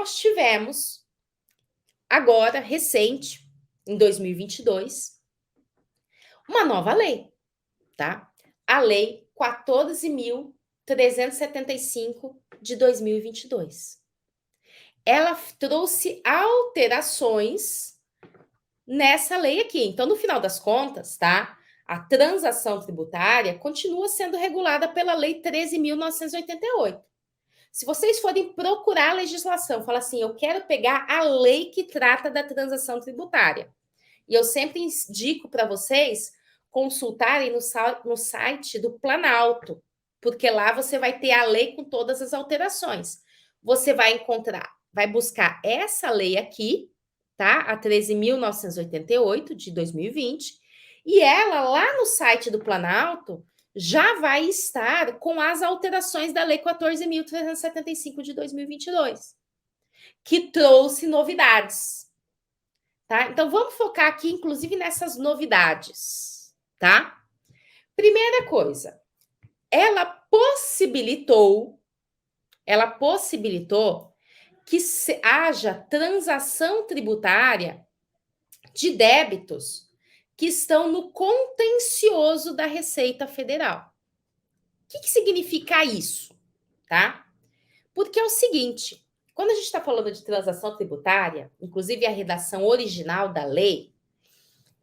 nós tivemos, agora, recente, em 2022, uma nova lei, tá? A Lei 14.375 de 2022. Ela trouxe alterações nessa lei aqui. Então, no final das contas, tá? A transação tributária continua sendo regulada pela Lei 13.988. Se vocês forem procurar a legislação, fala assim, eu quero pegar a lei que trata da transação tributária. E eu sempre indico para vocês consultarem no site do Planalto, porque lá você vai ter a lei com todas as alterações. Você vai encontrar, vai buscar essa lei aqui, tá? A 13.988 de 2020, e ela lá no site do Planalto já vai estar com as alterações da lei 14.375 de 2022, que trouxe novidades. Tá? Então, vamos focar aqui, inclusive, nessas novidades, tá? Primeira coisa, ela possibilitou que haja transação tributária de débitos que estão no contencioso da Receita Federal. O que significa isso, tá? Porque é o seguinte, quando a gente está falando de transação tributária, inclusive a redação original da lei,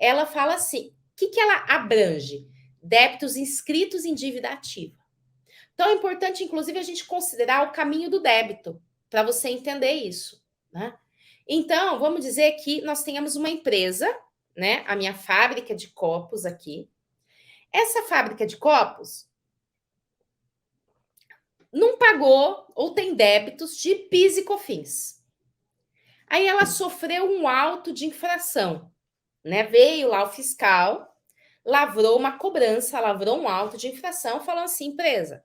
ela fala assim, o que ela abrange? Débitos inscritos em dívida ativa. Então, é importante, inclusive, a gente considerar o caminho do débito, para você entender isso, né? Então, vamos dizer que nós tenhamos uma empresa, né? A minha fábrica de copos aqui. Essa fábrica de copos não pagou ou tem débitos de PIS e COFINS. Aí ela sofreu um auto de infração, né? Veio lá o fiscal, lavrou uma cobrança, lavrou um auto de infração, falando assim, empresa,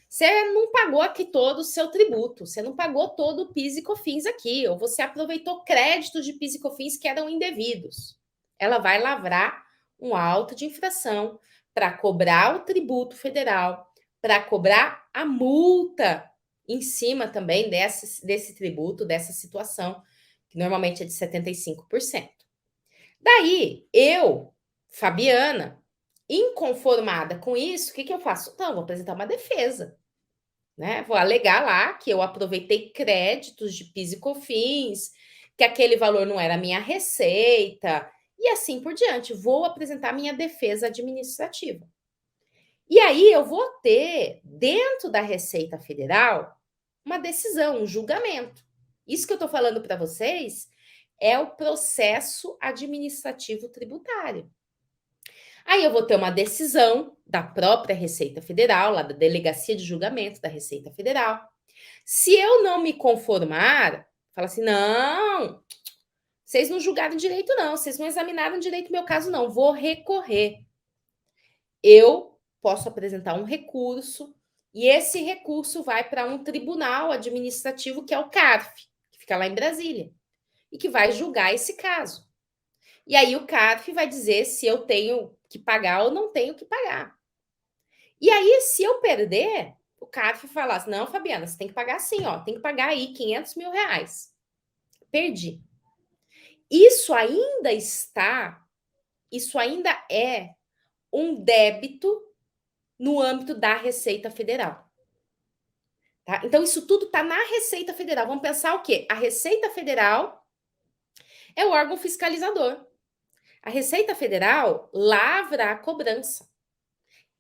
você não pagou aqui todo o seu tributo, você não pagou todo o PIS e COFINS aqui, ou você aproveitou créditos de PIS e COFINS que eram indevidos. Ela vai lavrar um auto de infração para cobrar o tributo federal, para cobrar a multa em cima também desse tributo, dessa situação, que normalmente é de 75%. Daí, eu, Fabiana, inconformada com isso, o que eu faço? Então, vou apresentar uma defesa. Né? Vou alegar lá que eu aproveitei créditos de PIS e COFINS, que aquele valor não era minha receita, e assim por diante. Vou apresentar minha defesa administrativa. E aí eu vou ter, dentro da Receita Federal, uma decisão, um julgamento. Isso que eu estou falando para vocês é o processo administrativo tributário. Aí eu vou ter uma decisão da própria Receita Federal, lá da Delegacia de Julgamento da Receita Federal. Se eu não me conformar, fala assim, não, vocês não julgaram direito não, vocês não examinaram direito meu caso não, vou recorrer. Eu posso apresentar um recurso e esse recurso vai para um tribunal administrativo que é o CARF, que fica lá em Brasília, e que vai julgar esse caso. E aí o CARF vai dizer se eu tenho que pagar ou não tenho que pagar. E aí, se eu perder, o CARF fala assim, não, Fabiana, você tem que pagar sim, ó, tem que pagar aí 500 mil reais. Perdi. Isso ainda é um débito no âmbito da Receita Federal. Tá? Então, isso tudo está na Receita Federal. Vamos pensar o quê? A Receita Federal é o órgão fiscalizador. A Receita Federal lavra a cobrança.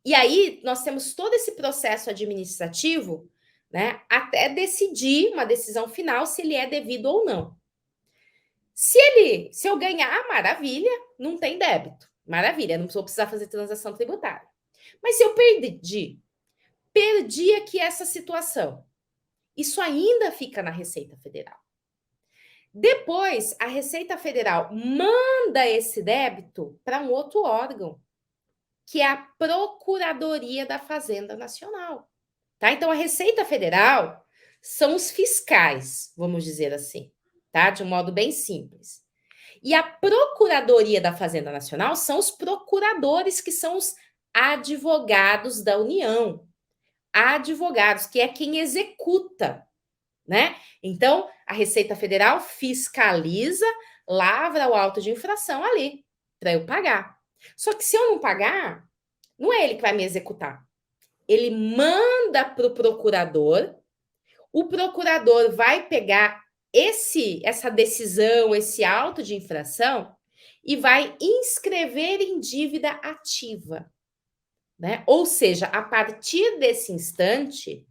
E aí, nós temos todo esse processo administrativo, né, até decidir uma decisão final se ele é devido ou não. Se eu ganhar, maravilha, não tem débito. Maravilha, não vou precisar fazer transação tributária. Mas se eu perdi aqui essa situação, isso ainda fica na Receita Federal. Depois, a Receita Federal manda esse débito para um outro órgão, que é a Procuradoria da Fazenda Nacional. Tá? Então, a Receita Federal são os fiscais, vamos dizer assim, tá? De um modo bem simples. E a Procuradoria da Fazenda Nacional são os procuradores, que são os advogados da União. Advogados, que é quem executa, né? Então, a Receita Federal fiscaliza, lavra o auto de infração ali, para eu pagar. Só que se eu não pagar, não é ele que vai me executar. Ele manda para o procurador vai pegar essa decisão, esse auto de infração, e vai inscrever em dívida ativa, né? Ou seja, a partir desse instante,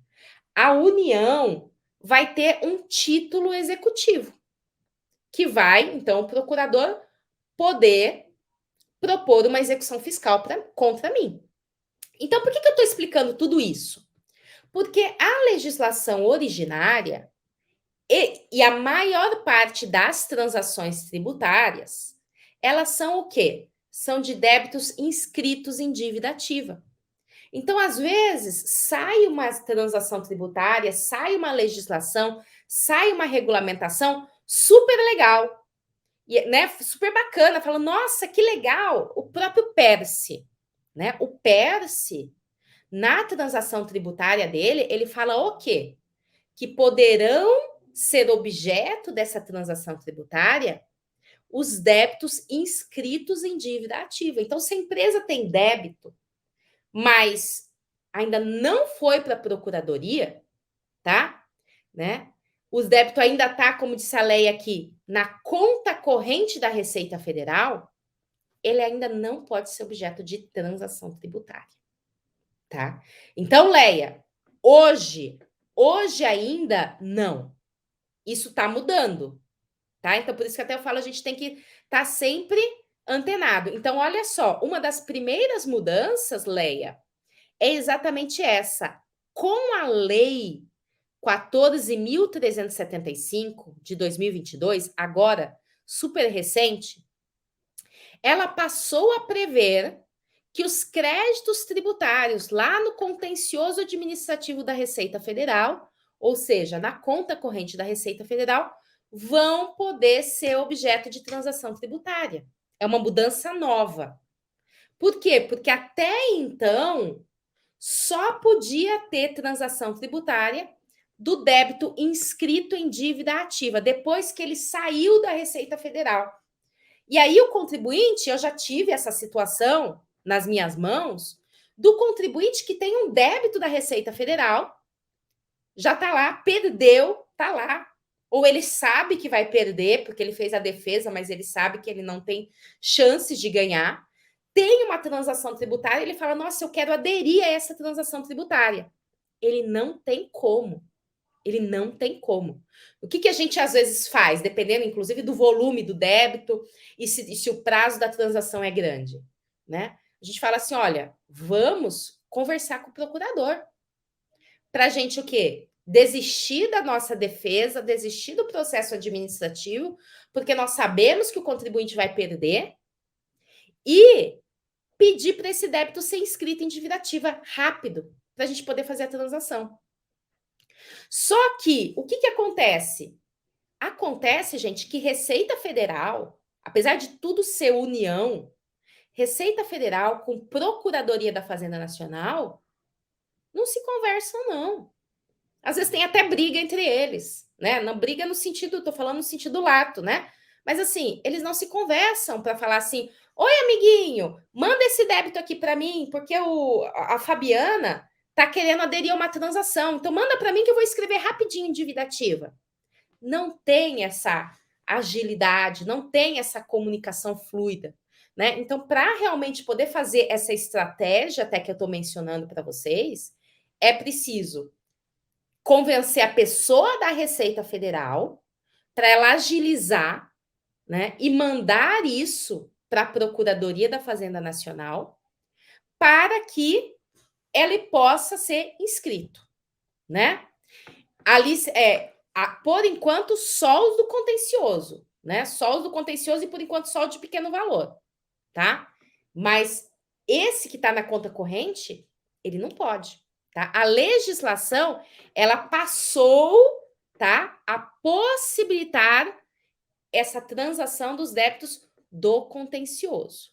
a União vai ter um título executivo, que vai, então, o procurador poder propor uma execução fiscal contra mim. Então, por que eu estou explicando tudo isso? Porque a legislação originária e a maior parte das transações tributárias, elas são o quê? São de débitos inscritos em dívida ativa. Então, às vezes, sai uma transação tributária, sai uma legislação, sai uma regulamentação super legal, e, né, super bacana, fala, nossa, que legal, o próprio PERSE, né? O PERSE, na transação tributária dele, ele fala o quê? Que poderão ser objeto dessa transação tributária os débitos inscritos em dívida ativa. Então, se a empresa tem débito, mas ainda não foi para a procuradoria, tá? Né? Os débitos ainda tá, como disse a Leia aqui, na conta corrente da Receita Federal, ele ainda não pode ser objeto de transação tributária, tá? Então, Leia, hoje ainda não. Isso está mudando, tá? Então, por isso que até eu falo, a gente tem que estar sempre antenado. Então, olha só, uma das primeiras mudanças, Leia, é exatamente essa. Com a lei 14.375 de 2022, agora super recente, ela passou a prever que os créditos tributários lá no contencioso administrativo da Receita Federal, ou seja, na conta corrente da Receita Federal, vão poder ser objeto de transação tributária. É uma mudança nova. Por quê? Porque até então só podia ter transação tributária do débito inscrito em dívida ativa, depois que ele saiu da Receita Federal. E aí o contribuinte, eu já tive essa situação nas minhas mãos, do contribuinte que tem um débito da Receita Federal, já está lá, perdeu, está lá. Ou ele sabe que vai perder, porque ele fez a defesa, mas ele sabe que ele não tem chances de ganhar. Tem uma transação tributária, ele fala, nossa, eu quero aderir a essa transação tributária. Ele não tem como. Ele não tem como. O que a gente às vezes faz, dependendo, inclusive, do volume do débito e se o prazo da transação é grande, né? A gente fala assim, olha, vamos conversar com o procurador para a gente o quê? Desistir da nossa defesa, desistir do processo administrativo, porque nós sabemos que o contribuinte vai perder e pedir para esse débito ser inscrito em dívida ativa rápido, para a gente poder fazer a transação. Só que, o que acontece? Acontece, gente, que Receita Federal, apesar de tudo ser União, Receita Federal com Procuradoria da Fazenda Nacional, não se conversam, não. Às vezes tem até briga entre eles, né? Não briga no sentido, tô falando no sentido lato, né? Mas assim, eles não se conversam para falar assim: oi, amiguinho, manda esse débito aqui para mim, porque a Fabiana tá querendo aderir a uma transação. Então, manda para mim que eu vou escrever rapidinho em dívida ativa. Não tem essa agilidade, não tem essa comunicação fluida, né? Então, para realmente poder fazer essa estratégia, até que eu estou mencionando para vocês, é preciso convencer a pessoa da Receita Federal para ela agilizar, né, e mandar isso para a Procuradoria da Fazenda Nacional para que ele possa ser inscrito, né? Ali por enquanto só os do contencioso, né? Só os do contencioso e por enquanto só o de pequeno valor, tá? Mas esse que está na conta corrente, ele não pode, tá? A legislação, ela passou, tá, a possibilitar essa transação dos débitos do contencioso.